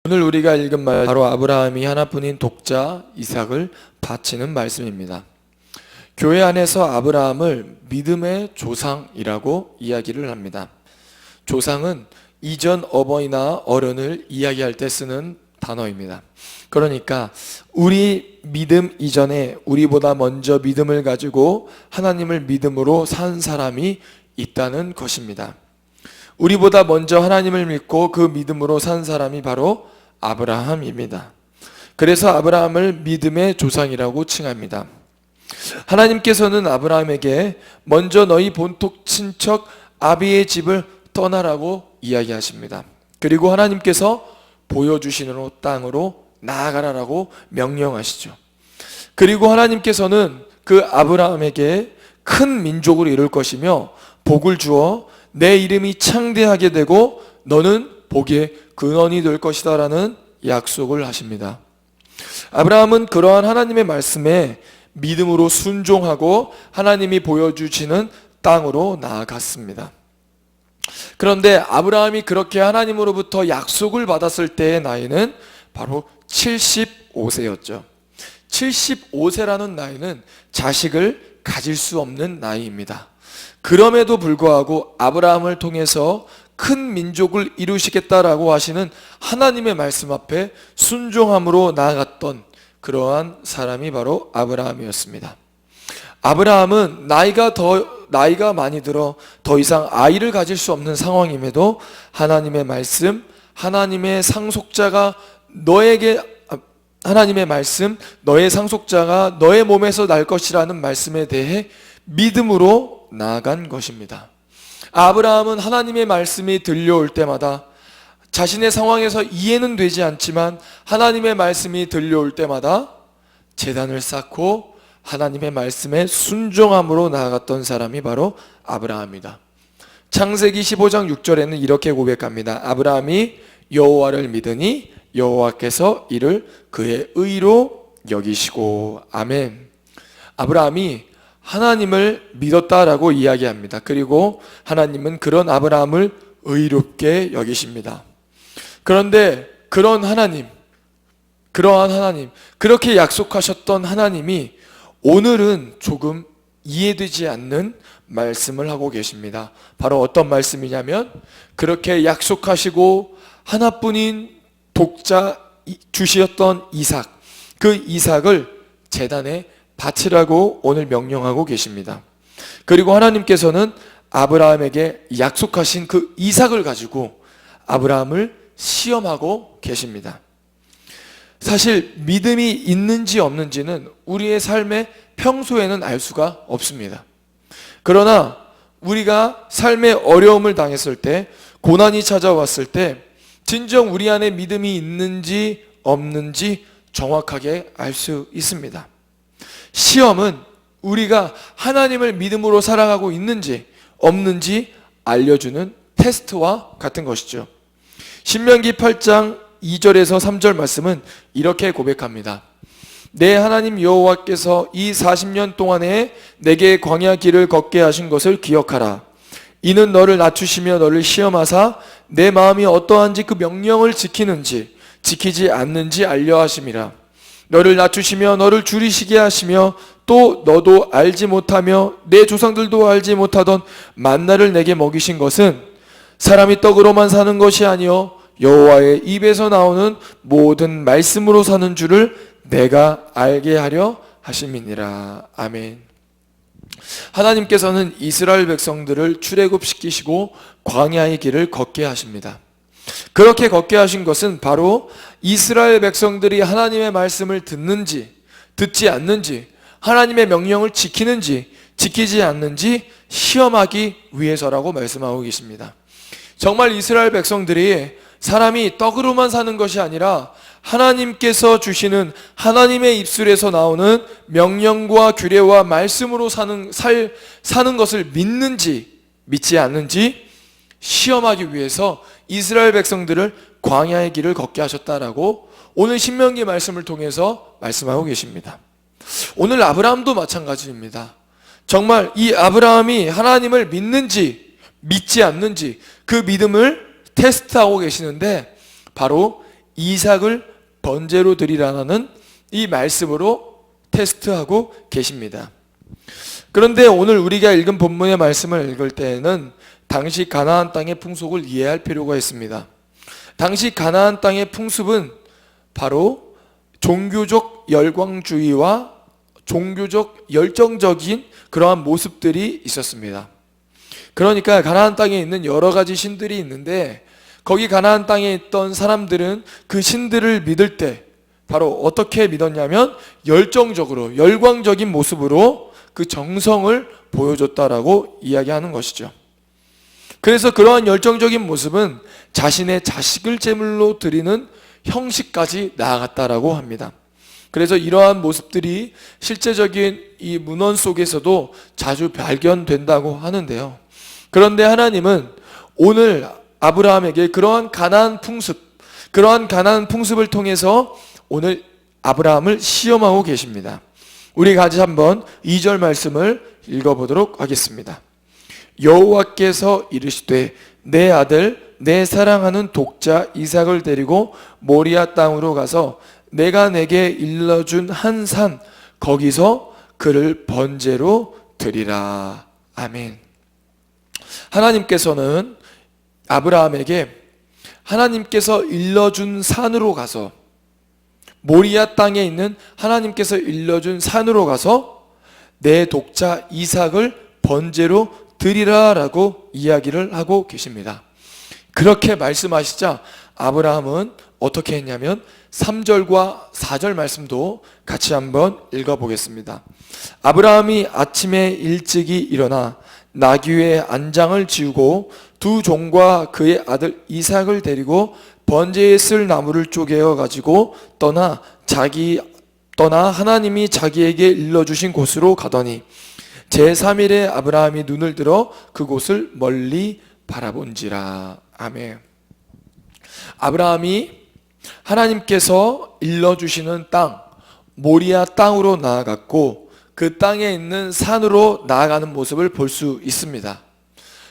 오늘 우리가 읽은 말 바로 아브라함이 하나뿐인 독자 이삭을 바치는 말씀입니다. 교회 안에서 아브라함을 믿음의 조상이라고 이야기를 합니다. 조상은 이전 어버이나 어른을 이야기할 때 쓰는 단어입니다. 그러니까 우리 믿음 이전에 우리보다 먼저 믿음을 가지고 하나님을 믿음으로 산 사람이 있다는 것입니다. 우리보다 먼저 하나님을 믿고 그 믿음으로 산 사람이 바로 아브라함입니다. 그래서 아브라함을 믿음의 조상이라고 칭합니다. 하나님께서는 아브라함에게 먼저 너희 본토 친척 아비의 집을 떠나라고 이야기하십니다. 그리고 하나님께서 보여주시는 땅으로 나아가라라고 명령하시죠. 그리고 하나님께서는 그 아브라함에게 큰 민족을 이룰 것이며 복을 주어 내 이름이 창대하게 되고 너는 복의 근원이 될 것이다 라는 약속을 하십니다. 아브라함은 그러한 하나님의 말씀에 믿음으로 순종하고 하나님이 보여주시는 땅으로 나아갔습니다. 그런데 아브라함이 그렇게 하나님으로부터 약속을 받았을 때의 나이는 바로 75세였죠. 75세라는 나이는 자식을 가질 수 없는 나이입니다. 그럼에도 불구하고 아브라함을 통해서 큰 민족을 이루시겠다라고 하시는 하나님의 말씀 앞에 순종함으로 나아갔던 그러한 사람이 바로 아브라함이었습니다. 아브라함은 나이가 많이 들어 더 이상 아이를 가질 수 없는 상황임에도 하나님의 말씀, 하나님의 상속자가 너의 상속자가 너의 몸에서 날 것이라는 말씀에 대해 믿음으로 나아간 것입니다. 아브라함은 하나님의 말씀이 들려올 때마다 자신의 상황에서 이해는 되지 않지만 하나님의 말씀이 들려올 때마다 제단을 쌓고 하나님의 말씀에 순종함으로 나아갔던 사람이 바로 아브라함이다. 창세기 15장 6절에는 이렇게 고백합니다. 아브라함이 여호와를 믿으니 여호와께서 이를 그의 의로 여기시고. 아멘. 아브라함이 하나님을 믿었다라고 이야기합니다. 그리고 하나님은 그런 아브라함을 의롭게 여기십니다. 그런데 그러한 하나님, 그렇게 약속하셨던 하나님이 오늘은 조금 이해되지 않는 말씀을 하고 계십니다. 바로 어떤 말씀이냐면 그렇게 약속하시고 하나뿐인 독자 주시었던 이삭, 그 이삭을 제단에 바치라고 오늘 명령하고 계십니다. 그리고 하나님께서는 아브라함에게 약속하신 그 이삭을 가지고 아브라함을 시험하고 계십니다. 사실 믿음이 있는지 없는지는 우리의 삶의 평소에는 알 수가 없습니다. 그러나 우리가 삶의 어려움을 당했을 때, 고난이 찾아왔을 때 진정 우리 안에 믿음이 있는지 없는지 정확하게 알 수 있습니다. 시험은 우리가 하나님을 믿음으로 살아가고 있는지 없는지 알려주는 테스트와 같은 것이죠. 신명기 8장 2절에서 3절 말씀은 이렇게 고백합니다. 내 하나님 여호와께서 이 40년 동안에 내게 광야 길을 걷게 하신 것을 기억하라. 이는 너를 낮추시며 너를 시험하사 내 마음이 어떠한지 그 명령을 지키는지 지키지 않는지 알려 하심이라. 너를 낮추시며 너를 줄이시게 하시며 또 너도 알지 못하며 내 조상들도 알지 못하던 만나를 내게 먹이신 것은 사람이 떡으로만 사는 것이 아니요 여호와의 입에서 나오는 모든 말씀으로 사는 줄을 내가 알게 하려 하심이니라. 아멘. 하나님께서는 이스라엘 백성들을 출애굽시키시고 광야의 길을 걷게 하십니다. 그렇게 걷게 하신 것은 바로 이스라엘 백성들이 하나님의 말씀을 듣는지 듣지 않는지, 하나님의 명령을 지키는지 지키지 않는지 시험하기 위해서라고 말씀하고 계십니다. 정말 이스라엘 백성들이 사람이 떡으로만 사는 것이 아니라 하나님께서 주시는 하나님의 입술에서 나오는 명령과 규례와 말씀으로 사는 것을 믿는지 믿지 않는지 시험하기 위해서 이스라엘 백성들을 광야의 길을 걷게 하셨다라고 오늘 신명기 말씀을 통해서 말씀하고 계십니다. 오늘 아브라함도 마찬가지입니다. 정말 이 아브라함이 하나님을 믿는지 믿지 않는지 그 믿음을 테스트하고 계시는데 바로 이삭을 번제로 드리라는 이 말씀으로 테스트하고 계십니다. 그런데 오늘 우리가 읽은 본문의 말씀을 읽을 때에는 당시 가나안 땅의 풍속을 이해할 필요가 있습니다. 당시 가나안 땅의 풍습은 바로 종교적 열광주의와 종교적 열정적인 그러한 모습들이 있었습니다. 그러니까 가나안 땅에 있는 여러 가지 신들이 있는데 거기 가나안 땅에 있던 사람들은 그 신들을 믿을 때 바로 어떻게 믿었냐면 열정적으로 열광적인 모습으로 그 정성을 보여줬다라고 이야기하는 것이죠. 그래서 그러한 열정적인 모습은 자신의 자식을 제물로 드리는 형식까지 나아갔다라고 합니다. 그래서 이러한 모습들이 실제적인 이 문헌 속에서도 자주 발견된다고 하는데요. 그런데 하나님은 오늘 아브라함에게 그러한 가나안 풍습을 통해서 오늘 아브라함을 시험하고 계십니다. 우리 같이 한번 2절 말씀을 읽어보도록 하겠습니다. 여호와께서 이르시되 내 아들 내 사랑하는 독자 이삭을 데리고 모리아 땅으로 가서 내가 내게 일러준 한 산 거기서 그를 번제로 드리라. 아멘. 하나님께서는 아브라함에게 하나님께서 일러준 산으로 가서 모리아 땅에 있는 하나님께서 일러준 산으로 가서 내 독자 이삭을 번제로 드리라라고 이야기를 하고 계십니다. 그렇게 말씀하시자 아브라함은 어떻게 했냐면 3절과 4절 말씀도 같이 한번 읽어보겠습니다. 아브라함이 아침에 일찍이 일어나 나귀의 안장을 지우고 두 종과 그의 아들 이삭을 데리고 번제에 쓸 나무를 쪼개어 가지고 떠나 하나님이 자기에게 일러주신 곳으로 가더니 제3일에 아브라함이 눈을 들어 그곳을 멀리 바라본지라. 아멘. 아브라함이 하나님께서 일러주시는 땅 모리아 땅으로 나아갔고 그 땅에 있는 산으로 나아가는 모습을 볼 수 있습니다.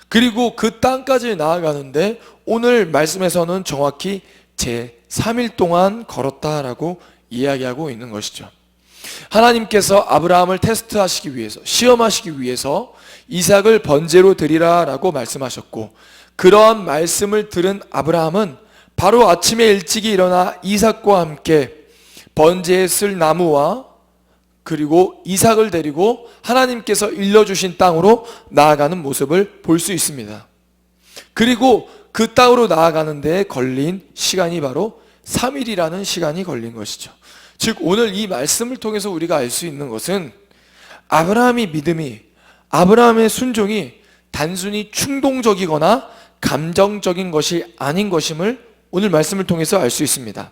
그리고 그 땅까지 나아가는데 오늘 말씀에서는 정확히 제3일 동안 걸었다라고 이야기하고 있는 것이죠. 하나님께서 아브라함을 테스트하시기 위해서 시험하시기 위해서 이삭을 번제로 드리라라고 말씀하셨고 그러한 말씀을 들은 아브라함은 바로 아침에 일찍이 일어나 이삭과 함께 번제에 쓸 나무와 그리고 이삭을 데리고 하나님께서 일러주신 땅으로 나아가는 모습을 볼 수 있습니다. 그리고 그 땅으로 나아가는 데에 걸린 시간이 바로 3일이라는 시간이 걸린 것이죠. 즉 오늘 이 말씀을 통해서 우리가 알 수 있는 것은 아브라함의 믿음이 아브라함의 순종이 단순히 충동적이거나 감정적인 것이 아닌 것임을 오늘 말씀을 통해서 알 수 있습니다.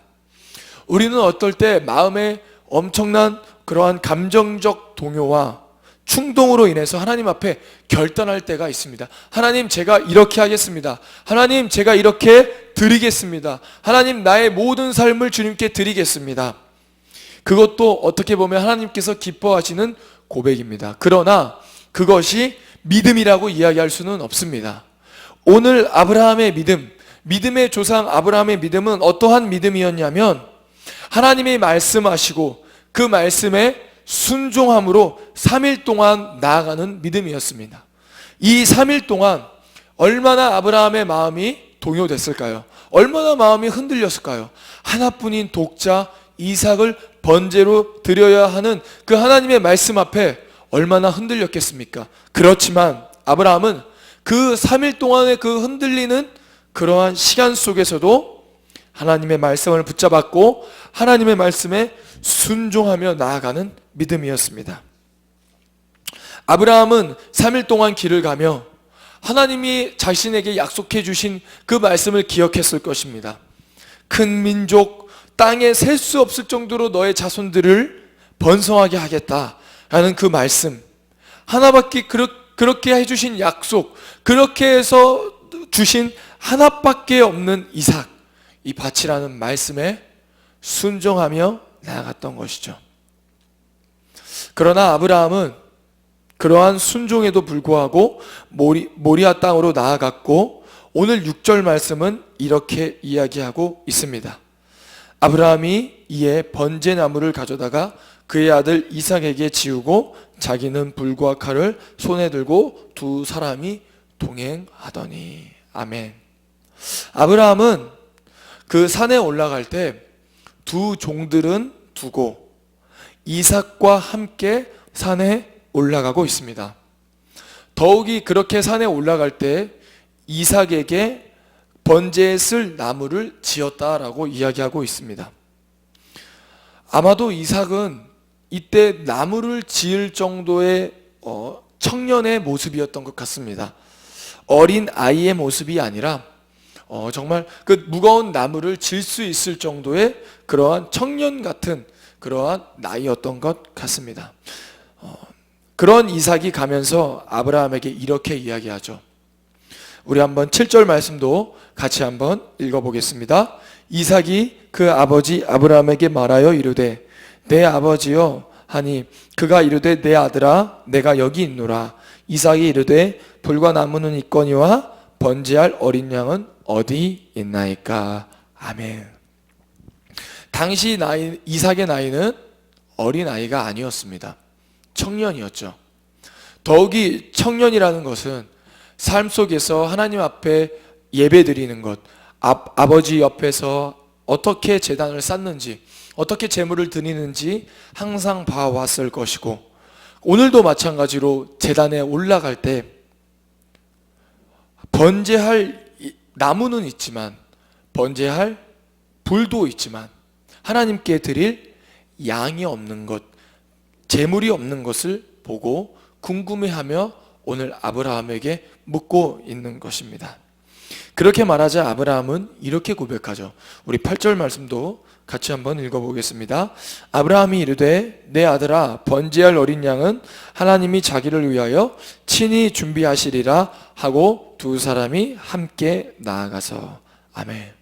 우리는 어떨 때 마음에 엄청난 그러한 감정적 동요와 충동으로 인해서 하나님 앞에 결단할 때가 있습니다. 하나님 제가 이렇게 하겠습니다. 하나님 제가 이렇게 드리겠습니다. 하나님 나의 모든 삶을 주님께 드리겠습니다. 그것도 어떻게 보면 하나님께서 기뻐하시는 고백입니다. 그러나 그것이 믿음이라고 이야기할 수는 없습니다. 오늘 아브라함의 믿음의 조상 아브라함의 믿음은 어떠한 믿음이었냐면 하나님이 말씀하시고 그 말씀에 순종함으로 3일 동안 나아가는 믿음이었습니다. 이 3일 동안 얼마나 아브라함의 마음이 동요됐을까요? 얼마나 마음이 흔들렸을까요? 하나뿐인 독자 이삭을 번제로 드려야 하는 그 하나님의 말씀 앞에 얼마나 흔들렸겠습니까? 그렇지만 아브라함은 그 3일 동안의 그 흔들리는 그러한 시간 속에서도 하나님의 말씀을 붙잡았고 하나님의 말씀에 순종하며 나아가는 믿음이었습니다. 아브라함은 3일 동안 길을 가며 하나님이 자신에게 약속해 주신 그 말씀을 기억했을 것입니다. 큰 민족, 땅에 셀 수 없을 정도로 너의 자손들을 번성하게 하겠다라는 그 말씀, 하나밖에 그렇게 해주신 약속, 그렇게 해서 주신 하나밖에 없는 이삭, 이 밭이라는 말씀에 순종하며 나아갔던 것이죠. 그러나 아브라함은 그러한 순종에도 불구하고 모리아 땅으로 나아갔고 오늘 6절 말씀은 이렇게 이야기하고 있습니다. 아브라함이 이에 번제나무를 가져다가 그의 아들 이삭에게 지우고 자기는 불과 칼을 손에 들고 두 사람이 동행하더니. 아멘. 아브라함은 그 산에 올라갈 때 두 종들은 두고 이삭과 함께 산에 올라가고 있습니다. 더욱이 그렇게 산에 올라갈 때 이삭에게 번제에 쓸 나무를 지었다라고 이야기하고 있습니다. 아마도 이삭은 이때 나무를 지을 정도의 청년의 모습이었던 것 같습니다. 어린 아이의 모습이 아니라 정말 그 무거운 나무를 질 수 있을 정도의 그러한 청년 같은 그러한 나이였던 것 같습니다. 그런 이삭이 가면서 아브라함에게 이렇게 이야기하죠. 우리 한번 7절 말씀도 같이 한번 읽어보겠습니다. 이삭이 그 아버지 아브라함에게 말하여 이르되 내 아버지여 하니 그가 이르되 내 아들아 내가 여기 있노라. 이삭이 이르되 불과 나무는 있거니와 번제할 어린 양은 어디 있나이까. 아멘. 당시 이삭의 나이는 어린 아이가 아니었습니다. 청년이었죠. 더욱이 청년이라는 것은 삶 속에서 하나님 앞에 예배 드리는 것, 아버지 옆에서 어떻게 제단을 쌓는지, 어떻게 제물을 드리는지 항상 봐왔을 것이고, 오늘도 마찬가지로 제단에 올라갈 때 번제할 나무는 있지만, 번제할 불도 있지만 하나님께 드릴 양이 없는 것, 제물이 없는 것을 보고 궁금해하며 오늘 아브라함에게 묻고 있는 것입니다. 그렇게 말하자 아브라함은 이렇게 고백하죠. 우리 8절 말씀도 같이 한번 읽어보겠습니다. 아브라함이 이르되 내 아들아 번제할 어린 양은 하나님이 자기를 위하여 친히 준비하시리라 하고 두 사람이 함께 나아가서. 아멘.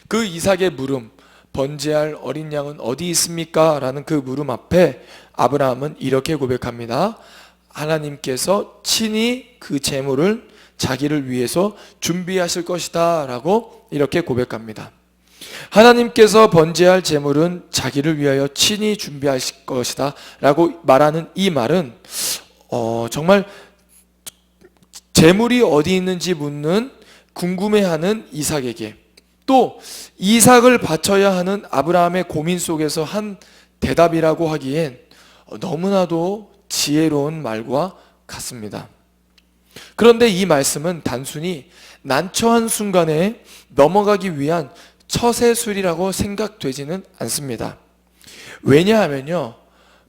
그 이삭의 물음, 번제할 어린 양은 어디 있습니까? 라는 그 물음 앞에 아브라함은 이렇게 고백합니다. 하나님께서 친히 그 제물을 자기를 위해서 준비하실 것이다 라고 이렇게 고백합니다. 하나님께서 번제할 제물은 자기를 위하여 친히 준비하실 것이다 라고 말하는 이 말은 정말 제물이 어디 있는지 묻는 궁금해하는 이삭에게, 또 이삭을 바쳐야 하는 아브라함의 고민 속에서 한 대답이라고 하기엔 너무나도 지혜로운 말과 같습니다. 그런데 이 말씀은 단순히 난처한 순간에 넘어가기 위한 처세술이라고 생각되지는 않습니다. 왜냐하면요,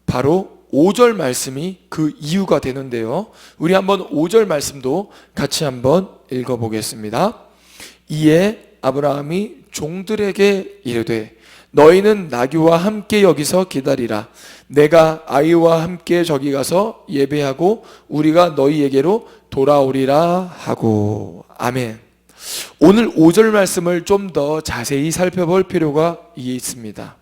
바로 5절 말씀이 그 이유가 되는데요. 우리 한번 5절 말씀도 같이 한번 읽어보겠습니다. 이에 아브라함이 종들에게 이르되 너희는 나귀와 함께 여기서 기다리라. 내가 아이와 함께 저기 가서 예배하고 우리가 너희에게로 돌아오리라 하고. 아멘. 오늘 5절 말씀을 좀 더 자세히 살펴볼 필요가 있습니다.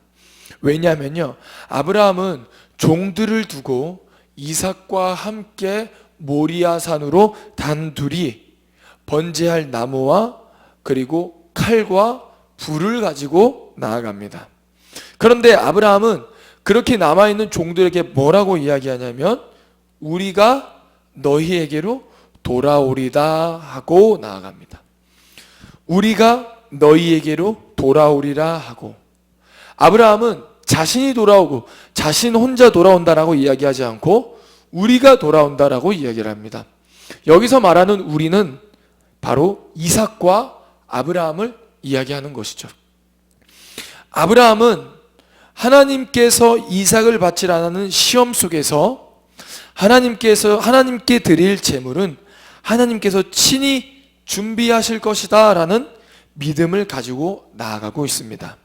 왜냐하면요, 아브라함은 종들을 두고 이삭과 함께 모리아산으로 단둘이 번제할 나무와 그리고 칼과 불을 가지고 나아갑니다. 그런데 아브라함은 그렇게 남아있는 종들에게 뭐라고 이야기하냐면 우리가 너희에게로 돌아오리다 하고 나아갑니다. 우리가 너희에게로 돌아오리라 하고, 아브라함은 자신이 돌아오고 자신 혼자 돌아온다라고 이야기하지 않고 우리가 돌아온다라고 이야기를 합니다. 여기서 말하는 우리는 바로 이삭과 아브라함을 이야기하는 것이죠. 아브라함은 하나님께서 이삭을 바치라는 시험 속에서 하나님께 드릴 제물은 하나님께서 친히 준비하실 것이다 라는 믿음을 가지고 나아가고 있습니다.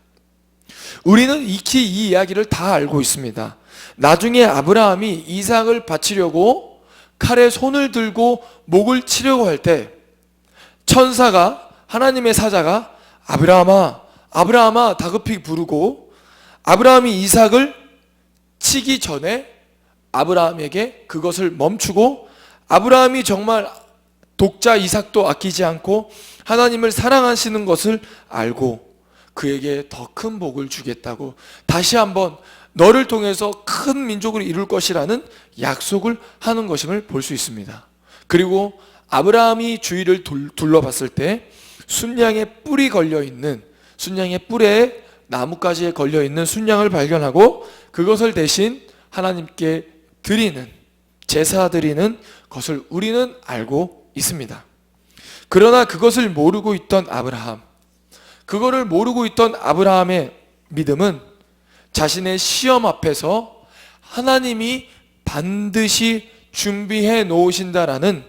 우리는 익히 이 이야기를 다 알고 있습니다. 나중에 아브라함이 이삭을 바치려고 칼에 손을 들고 목을 치려고 할 때 천사가, 하나님의 사자가 아브라함아 아브라함아 다급히 부르고 아브라함이 이삭을 치기 전에 아브라함에게 그것을 멈추고, 아브라함이 정말 독자 이삭도 아끼지 않고 하나님을 사랑하시는 것을 알고 그에게 더 큰 복을 주겠다고, 다시 한번 너를 통해서 큰 민족을 이룰 것이라는 약속을 하는 것임을 볼 수 있습니다. 그리고 아브라함이 주위를 둘러봤을 때 순양의 뿔이 걸려있는, 순양의 뿔에 나뭇가지에 걸려있는 순양을 발견하고 그것을 대신 하나님께 드리는, 제사 드리는 것을 우리는 알고 있습니다. 그러나 그것을 모르고 있던 아브라함, 그거를 모르고 있던 아브라함의 믿음은 자신의 시험 앞에서 하나님이 반드시 준비해 놓으신다라는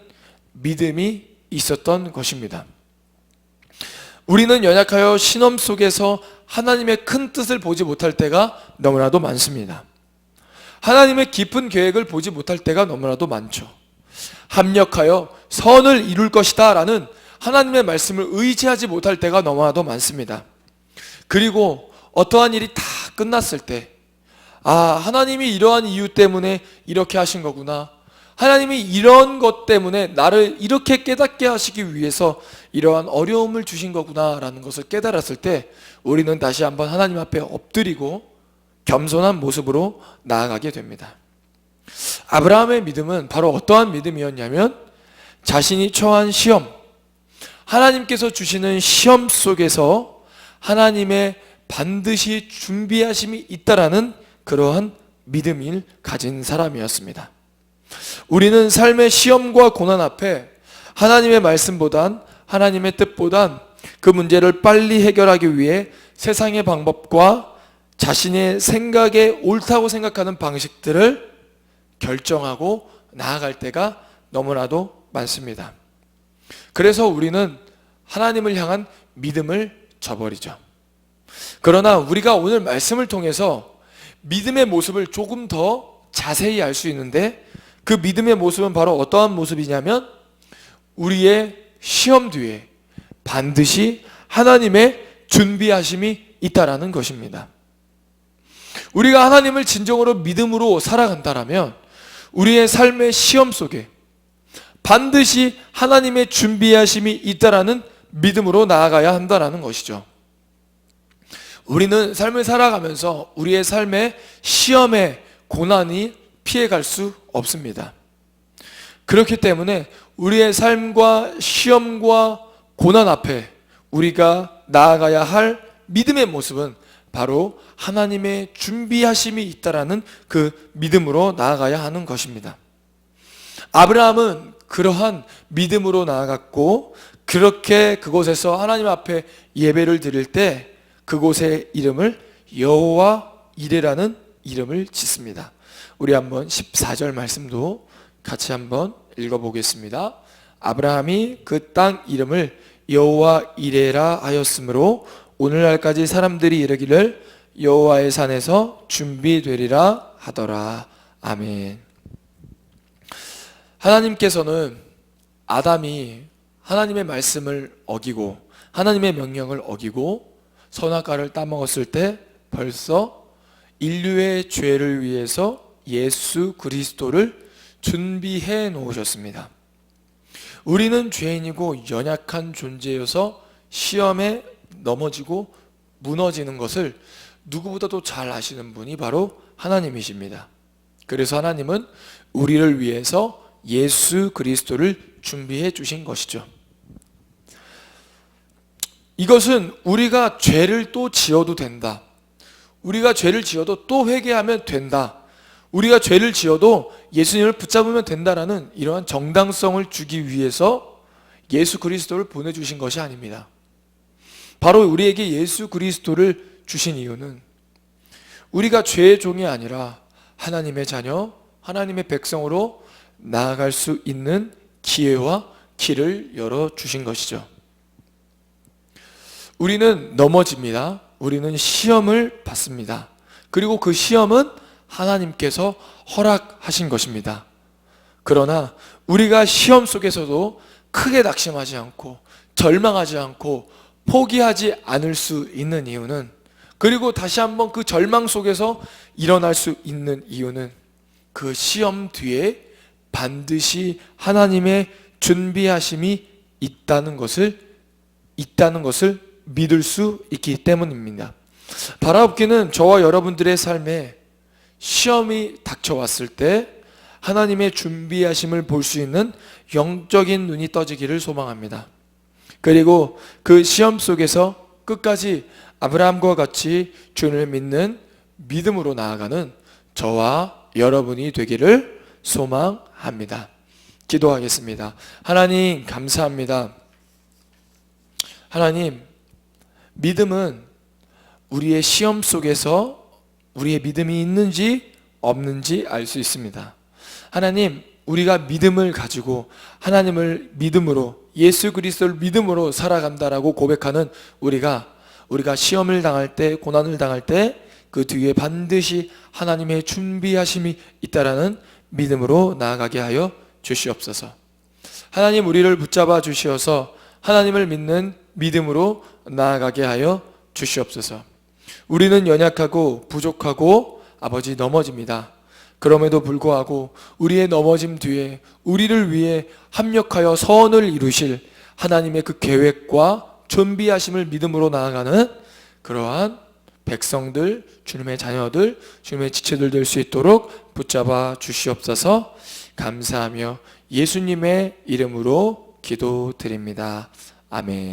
믿음이 있었던 것입니다. 우리는 연약하여 신험 속에서 하나님의 큰 뜻을 보지 못할 때가 너무나도 많습니다. 하나님의 깊은 계획을 보지 못할 때가 너무나도 많죠. 합력하여 선을 이룰 것이다 라는 하나님의 말씀을 의지하지 못할 때가 너무나도 많습니다. 그리고 어떠한 일이 다 끝났을 때, 하나님이 이러한 이유 때문에 이렇게 하신 거구나, 하나님이 이런 것 때문에 나를 이렇게 깨닫게 하시기 위해서 이러한 어려움을 주신 거구나 라는 것을 깨달았을 때 우리는 다시 한번 하나님 앞에 엎드리고 겸손한 모습으로 나아가게 됩니다. 아브라함의 믿음은 바로 어떠한 믿음이었냐면, 자신이 처한 시험, 하나님께서 주시는 시험 속에서 하나님의 반드시 준비하심이 있다라는 그러한 믿음을 가진 사람이었습니다. 우리는 삶의 시험과 고난 앞에 하나님의 말씀보단, 하나님의 뜻보단 그 문제를 빨리 해결하기 위해 세상의 방법과 자신의 생각에 옳다고 생각하는 방식들을 결정하고 나아갈 때가 너무나도 많습니다. 그래서 우리는 하나님을 향한 믿음을 저버리죠. 그러나 우리가 오늘 말씀을 통해서 믿음의 모습을 조금 더 자세히 알 수 있는데, 그 믿음의 모습은 바로 어떠한 모습이냐면, 우리의 시험 뒤에 반드시 하나님의 준비하심이 있다라는 것입니다. 우리가 하나님을 진정으로 믿음으로 살아간다라면 우리의 삶의 시험 속에 반드시 하나님의 준비하심이 있다라는 믿음으로 나아가야 한다라는 것이죠. 우리는 삶을 살아가면서 우리의 삶의 시험에 고난이 피해갈 수 없습니다. 그렇기 때문에 우리의 삶과 시험과 고난 앞에 우리가 나아가야 할 믿음의 모습은 바로 하나님의 준비하심이 있다라는 그 믿음으로 나아가야 하는 것입니다. 아브라함은 그러한 믿음으로 나아갔고, 그렇게 그곳에서 하나님 앞에 예배를 드릴 때 그곳의 이름을 여호와 이레라는 이름을 짓습니다. 우리 한번 14절 말씀도 같이 한번 읽어보겠습니다. 아브라함이 그 땅 이름을 여호와 이레라 하였으므로 오늘날까지 사람들이 이르기를 여호와의 산에서 준비되리라 하더라. 아멘. 하나님께서는 아담이 하나님의 말씀을 어기고 하나님의 명령을 어기고 선악과를 따먹었을 때 벌써 인류의 죄를 위해서 예수 그리스도를 준비해 놓으셨습니다. 우리는 죄인이고 연약한 존재여서 시험에 넘어지고 무너지는 것을 누구보다도 잘 아시는 분이 바로 하나님이십니다. 그래서 하나님은 우리를 위해서 예수 그리스도를 준비해 주신 것이죠. 이것은 우리가 죄를 또 지어도 된다, 우리가 죄를 지어도 또 회개하면 된다, 우리가 죄를 지어도 예수님을 붙잡으면 된다라는 이러한 정당성을 주기 위해서 예수 그리스도를 보내주신 것이 아닙니다. 바로 우리에게 예수 그리스도를 주신 이유는 우리가 죄의 종이 아니라 하나님의 자녀, 하나님의 백성으로 나아갈 수 있는 기회와 길을 열어주신 것이죠. 우리는 넘어집니다. 우리는 시험을 받습니다. 그리고 그 시험은 하나님께서 허락하신 것입니다. 그러나 우리가 시험 속에서도 크게 낙심하지 않고 절망하지 않고 포기하지 않을 수 있는 이유는, 그리고 다시 한번 그 절망 속에서 일어날 수 있는 이유는 그 시험 뒤에 반드시 하나님의 준비하심이 있다는 것을 믿을 수 있기 때문입니다. 바라옵기는 저와 여러분들의 삶에 시험이 닥쳐왔을 때 하나님의 준비하심을 볼 수 있는 영적인 눈이 떠지기를 소망합니다. 그리고 그 시험 속에서 끝까지 아브라함과 같이 주를 믿는 믿음으로 나아가는 저와 여러분이 되기를 소망합니다. 기도하겠습니다. 하나님 감사합니다. 하나님, 믿음은 우리의 시험 속에서 우리의 믿음이 있는지 없는지 알 수 있습니다. 하나님, 우리가 믿음을 가지고 하나님을 믿음으로, 예수 그리스도를 믿음으로 살아간다라고 고백하는 우리가 시험을 당할 때, 고난을 당할 때 그 뒤에 반드시 하나님의 준비하심이 있다라는 믿음으로 나아가게 하여 주시옵소서. 하나님, 우리를 붙잡아 주시어서 하나님을 믿는 믿음으로 나아가게 하여 주시옵소서. 우리는 연약하고 부족하고 아버지 넘어집니다. 그럼에도 불구하고 우리의 넘어짐 뒤에 우리를 위해 합력하여 선을 이루실 하나님의 그 계획과 준비하심을 믿음으로 나아가는 그러한 백성들, 주님의 자녀들, 주님의 지체들 될 수 있도록 붙잡아 주시옵소서. 감사하며 예수님의 이름으로 기도드립니다. 아멘.